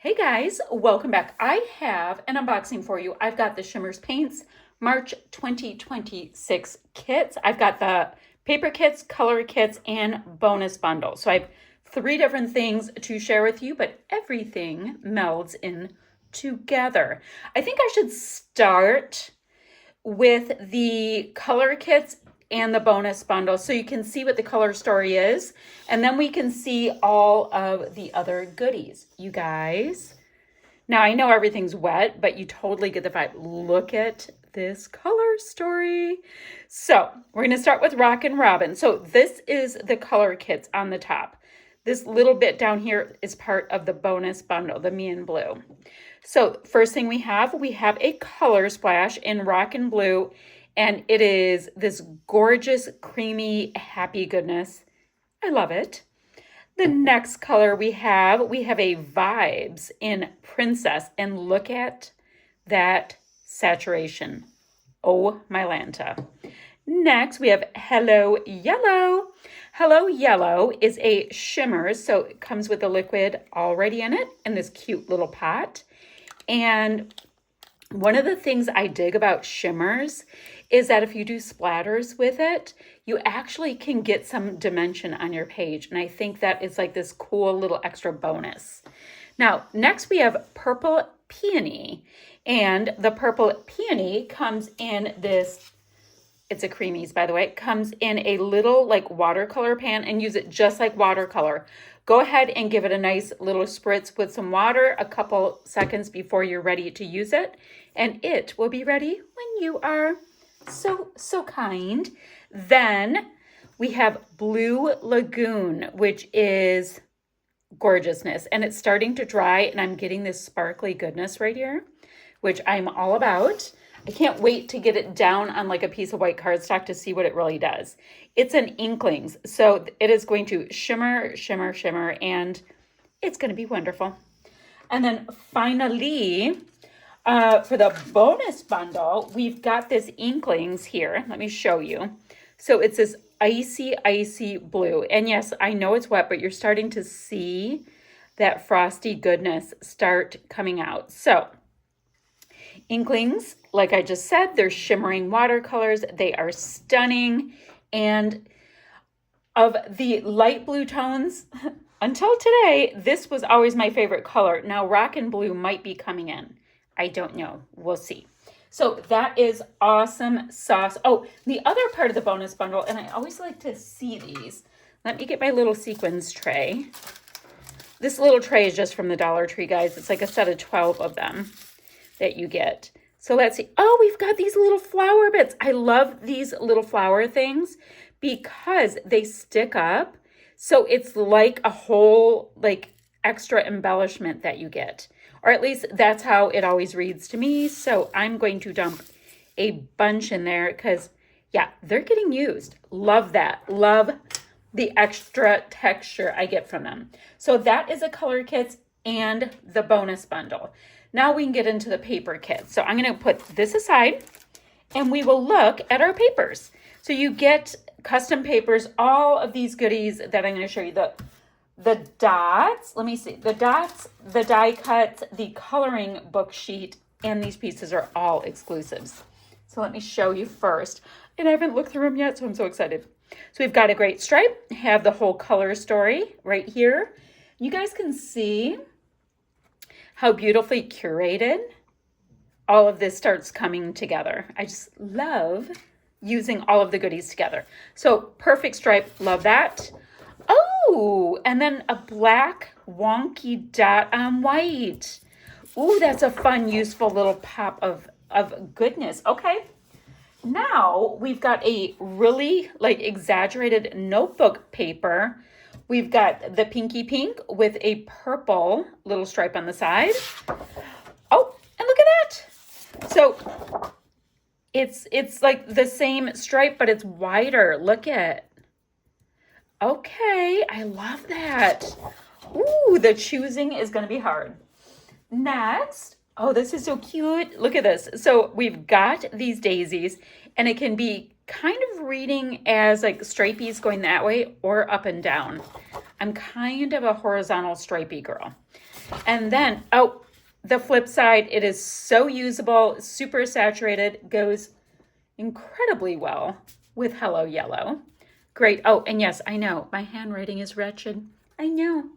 Hey guys, welcome back. I have an unboxing for you. I've got the Shimmerz Paints March 2026 kits. I've got the paper kits, color kits, and bonus bundle. So I have three different things to share with you, but everything melds in together. I think I should start with the color kits and the bonus bundle so you can see what the color story is, and then we can see all of the other goodies, you guys. Now I know everything's wet, but you totally get the vibe. Look at this color story. So we're going to start with Rockin' Robin. So this is the color kits on the top. This little bit down here is part of the bonus bundle, the Me and Blue. So first thing we have a color splash in Rockin' Blue, and it is this gorgeous, creamy, happy goodness. I love it. The next color we have a Vibes in Princess, and look at that saturation. Oh my Lanta. Next, we have Hello Yellow. Hello Yellow is a Shimmerz, so it comes with the liquid already in it in this cute little pot. And one of the things I dig about Shimmerz is that if you do splatters with it, you actually can get some dimension on your page. And I think that is like this cool little extra bonus. Now, next we have Purple Peony. And the Purple Peony comes in this, it's a Creamies, by the way. It comes in a little like watercolor pan, and use it just like watercolor. Go ahead and give it a nice little spritz with some water a couple seconds before you're ready to use it, and it will be ready when you are so kind. Then we have Blue Lagoon, which is gorgeousness, and it's starting to dry, and I'm getting this sparkly goodness right here, which I'm all about. I can't wait to get it down on like a piece of white cardstock to see what it really does. It's an Inklings, so it is going to shimmer, shimmer, shimmer, and it's going to be wonderful. And then finally, for the bonus bundle, we've got this Inklings here. Let me show you. So it's this icy, icy blue. And yes, I know it's wet, but you're starting to see that frosty goodness start coming out. So Inklings, like I just said, they're shimmering watercolors. They are stunning. And of the light blue tones, until today, this was always my favorite color. Now Rockin' Blue might be coming in. I don't know. We'll see. So that is awesome sauce. Oh, the other part of the bonus bundle, and I always like to see these. Let me get my little sequins tray. This little tray is just from the Dollar Tree, guys. It's like a set of 12 of them that you get. So let's see. Oh, we've got these little flower bits. I love these little flower things because they stick up. So it's like a whole like extra embellishment that you get. Or at least that's how it always reads to me. So I'm going to dump a bunch in there because, yeah, they're getting used. Love that. Love the extra texture I get from them. So that is a color kit and the bonus bundle. Now we can get into the paper kit. So I'm going to put this aside and we will look at our papers. So you get custom papers, all of these goodies that I'm going to show you. The dots, let me see, the dots, the die cuts, the coloring book sheet, and these pieces are all exclusives. So let me show you first. And I haven't looked through them yet, so I'm so excited. So we've got a great stripe, have the whole color story right here. You guys can see how beautifully curated all of this starts coming together. I just love using all of the goodies together. So perfect stripe, love that. Oh, and then a black wonky dot on white. Ooh, that's a fun, useful little pop of goodness. Okay, now we've got a really like exaggerated notebook paper. We've got the pinky pink with a purple little stripe on the side. Oh, and look at that. So it's like the same stripe, but it's wider. Look at. Okay, I love that. Ooh, the choosing is going to be hard. Next, oh, this is so cute. Look at this. So we've got these daisies, and it can be kind of reading as like stripies going that way or up and down. I'm kind of a horizontal stripy girl. And then, oh, the flip side, it is so usable, super saturated, goes incredibly well with Hello Yellow. Great. Oh, and yes, I know, my handwriting is wretched. I know,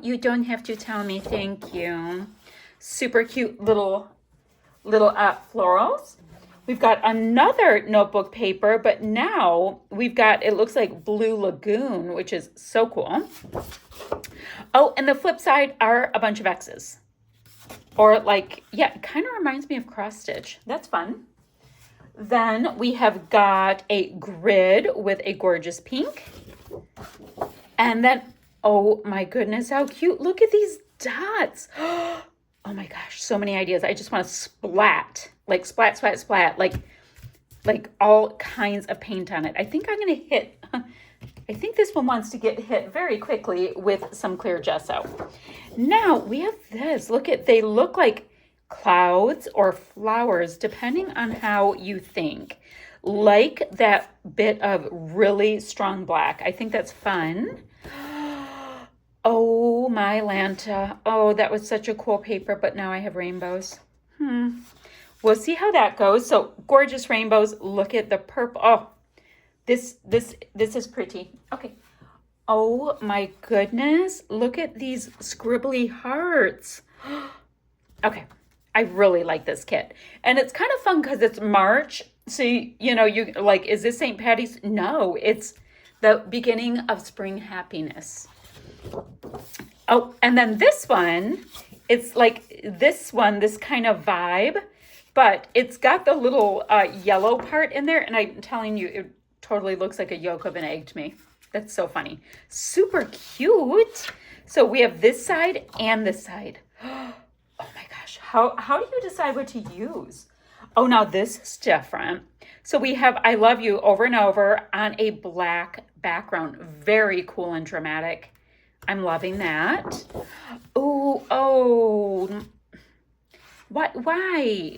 you don't have to tell me, thank you. Super cute little florals. We've got another notebook paper, but now we've got, it looks like Blue Lagoon, which is so cool. Oh, and the flip side are a bunch of X's. Or like, yeah, it kind of reminds me of cross stitch. That's fun. Then we have got a grid with a gorgeous pink. And then, oh my goodness, how cute. Look at these dots. Oh my gosh, so many ideas. I just want to splat, like splat, splat, splat, like all kinds of paint on it. I think I'm going to hit, I think this one wants to get hit very quickly with some clear gesso. Now we have this. Look at, they look like clouds or flowers, depending on how you think. Like that bit of really strong black. I think that's fun. Oh, my Lanta. Oh, that was such a cool paper, but now I have rainbows. We'll see how that goes. So gorgeous rainbows. Look at the purple. Oh, this is pretty. Okay. Oh my goodness. Look at these scribbly hearts. Okay. I really like this kit. And it's kind of fun because it's March. So, you know, you like, is this St. Patty's? No, it's the beginning of spring happiness. Oh, and then this one, it's like this one, this kind of vibe, but it's got the little yellow part in there. And I'm telling you, it totally looks like a yolk of an egg to me. That's so funny. Super cute. So we have this side and this side. Oh my gosh. How do you decide what to use? Oh, now this is different. So we have I Love You over and over on a black background. Very cool and dramatic. I'm loving that. Oh. Why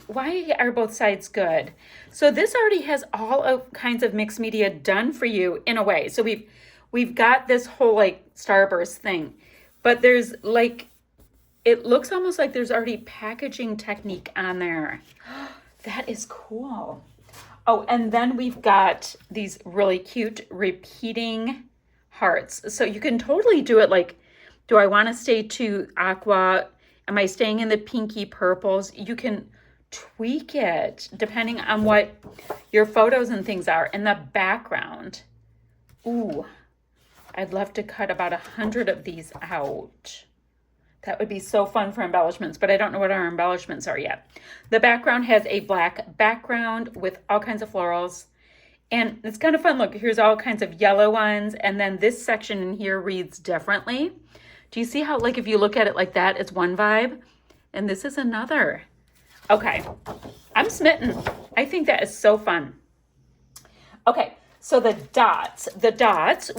are both sides good? So this already has all of kinds of mixed media done for you in a way. So we've got this whole like starburst thing, but there's like, it looks almost like there's already packaging technique on there. That is cool. Oh, and then we've got these really cute repeating hearts. So you can totally do it like, do I want to stay to aqua? Am I staying in the pinky purples? You can tweak it depending on what your photos and things are in the background. Ooh, I'd love to cut about 100 of these out. That would be so fun for embellishments, but I don't know what our embellishments are yet. The background has a black background with all kinds of florals. And it's kind of fun. Look, here's all kinds of yellow ones. And then this section in here reads differently. Do you see how, like, if you look at it like that, it's one vibe? And this is another. Okay, I'm smitten. I think that is so fun. Okay, so the dots,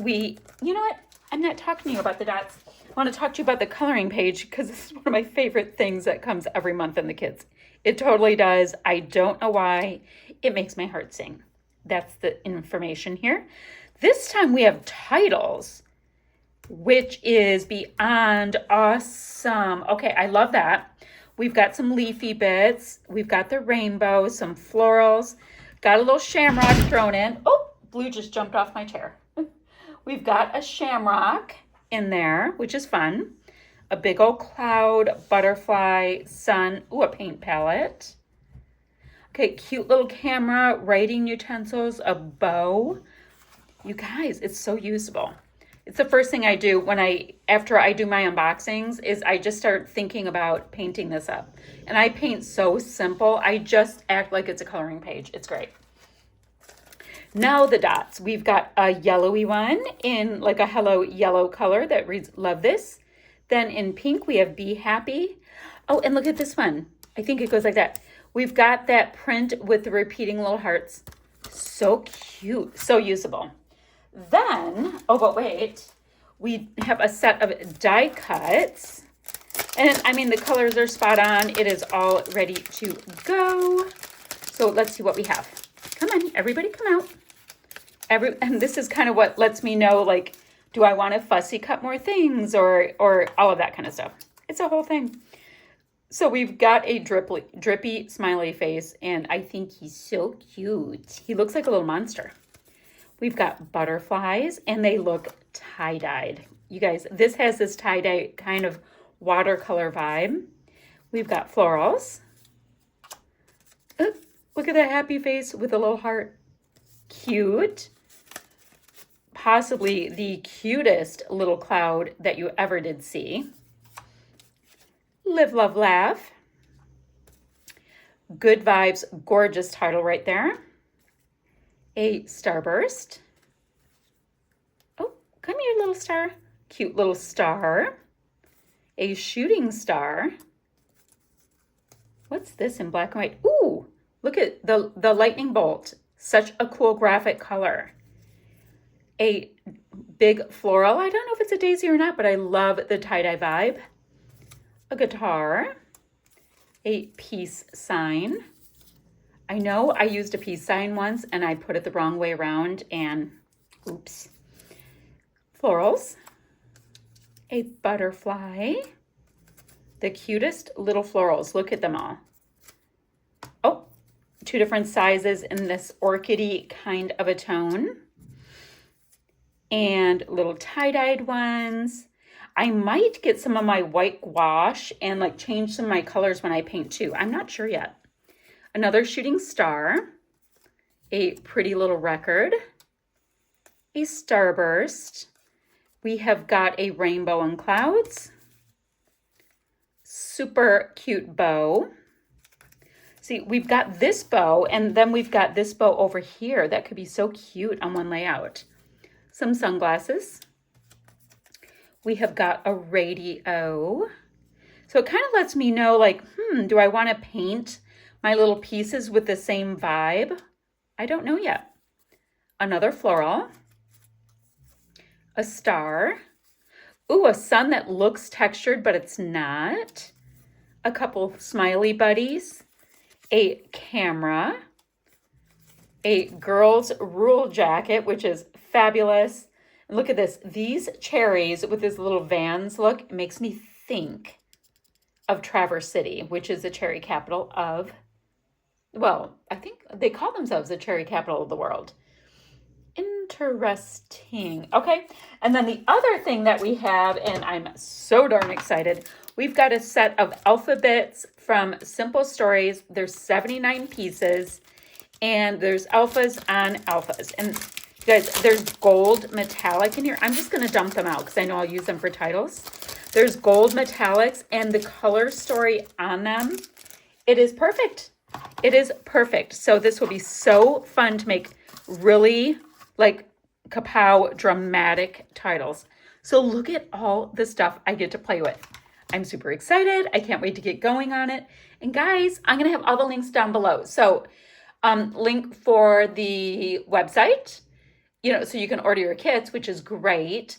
you know what? I'm not talking to you about the dots. I want to talk to you about the coloring page because this is one of my favorite things that comes every month in the Kitz. It totally does. I don't know why. It makes my heart sing. That's the information here. This time we have titles, which is beyond awesome. Okay, I love that. We've got some leafy bits. We've got the rainbow, some florals. Got a little shamrock thrown in. Oh, blue just jumped off my chair. We've got a shamrock in there, which is fun. A big old cloud, butterfly, sun. Ooh, a paint palette. Okay, cute little camera, writing utensils, a bow. You guys, it's so usable. It's the first thing I do after I do my unboxings is I just start thinking about painting this up. And I paint so simple. I just act like it's a coloring page. It's great. Now the dots. We've got a yellowy one in like a hello yellow color that reads, love this. Then in pink, we have be happy. Oh, and look at this one. I think it goes like that. We've got that print with the repeating little hearts. So cute, so usable. Then, oh, but wait, we have a set of die cuts. And I mean, the colors are spot on. It is all ready to go. So let's see what we have. Come on, everybody come out. And this is kind of what lets me know, like, do I want to fussy cut more things or all of that kind of stuff. It's a whole thing. So we've got a drippy smiley face, and I think he's so cute. He looks like a little monster. We've got butterflies, and they look tie-dyed. You guys, this has this tie-dye kind of watercolor vibe. We've got florals. Oh, look at that happy face with a little heart. Cute. Possibly the cutest little cloud that you ever did see. Live, love, laugh. Good vibes, gorgeous title right there. A starburst. Oh, come here, little star. Cute little star. A shooting star. What's this in black and white? Ooh, look at the lightning bolt. Such a cool graphic color. A big floral. I don't know if it's a daisy or not, but I love the tie-dye vibe. A guitar. A peace sign. I know I used a peace sign once and I put it the wrong way around and oops. Florals. A butterfly. The cutest little florals. Look at them all. Oh, 2 different sizes in this orchidy kind of a tone. And little tie-dyed ones. I might get some of my white gouache and like change some of my colors when I paint too. I'm not sure yet. Another shooting star. A pretty little record. A starburst. We have got a rainbow and clouds. Super cute bow. See, we've got this bow and then we've got this bow over here that could be so cute on one layout. Some sunglasses. We have got a radio. So it kind of lets me know like, do I want to paint my little pieces with the same vibe? I don't know yet. Another floral. A star. Ooh, a sun that looks textured, but it's not. A couple smiley buddies. A camera. A girl's rule jacket, which is fabulous. And look at this. These cherries with this little Vans look, it makes me think of Traverse City, which is the cherry capital of, well, I think they call themselves the cherry capital of the world. Interesting. Okay. And then the other thing that we have, and I'm so darn excited, we've got a set of alphabets from Simple Stories. There's 79 pieces, and there's alphas on alphas. And guys, there's gold metallic in here. I'm just going to dump them out because I know I'll use them for titles. There's gold metallics and the color story on them. It is perfect. It is perfect. So this will be so fun to make really like kapow dramatic titles. So look at all the stuff I get to play with. I'm super excited. I can't wait to get going on it. And guys, I'm going to have all the links down below. So link for the website, so you can order your kits, which is great,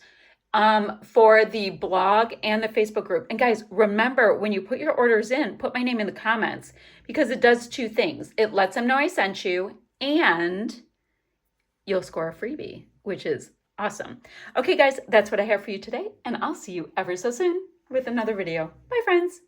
for the blog and the Facebook group. And guys, remember, when you put your orders in, put my name in the comments, because it does 2 things. It lets them know I sent you, and you'll score a freebie, which is awesome. Okay, guys, that's what I have for you today, and I'll see you ever so soon with another video. Bye, friends.